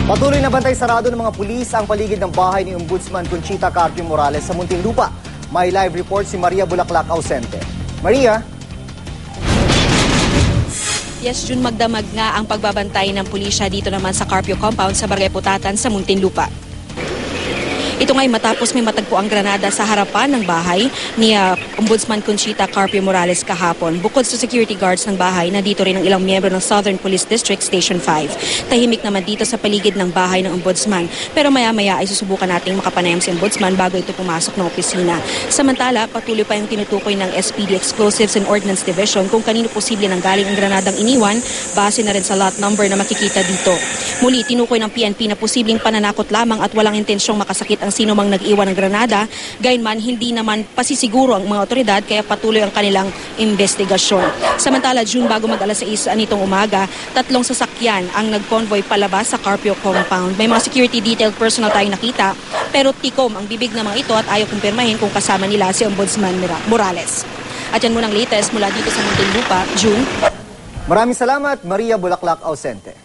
Patuloy na bantay sarado ng mga pulis ang paligid ng bahay ni Ombudsman Conchita Carpio Morales sa Muntinlupa. May live report si Maria Bulaklak Ausente. Maria? Yes, June, magdamag nga ang pagbabantay ng pulisya dito naman sa Carpio Compound sa Barangay Putatan sa Muntinlupa. Ito nga'y matapos may matagpo ang granada sa harapan ng bahay ni Ombudsman Conchita Carpio Morales kahapon. Bukod sa security guards ng bahay, nandito rin ang ilang miyembro ng Southern Police District Station 5. Tahimik naman dito sa paligid ng bahay ng Ombudsman. Pero maya-maya ay susubukan nating makapanayam si Ombudsman bago ito pumasok ng opisina. Samantala, patuloy pa yung tinutukoy ng SPD Explosives and Ordnance Division kung kanino posible nanggaling ang granadang iniwan base na rin sa lot number na makikita dito. Muli, tinukoy ng PNP na posibleng pananakot lamang at walang intensyong makasakit ang sino mang nag-iwan ng granada. Gayunman, hindi naman pasisiguro ang mga otoridad kaya patuloy ang kanilang investigasyon. Samantala, June, bago mag-alas 6 nitong umaga, 3 sasakyan ang nag-convoy palabas sa Carpio Compound. May mga security detailed personnel tayong nakita, pero tikom ang bibig ng mga ito at ayaw kumpirmahin kung kasama nila si Ombudsman Morales. At yan munang latest mula dito sa Muntinlupa, June. Maraming salamat, Maria Bulaklak Ausente.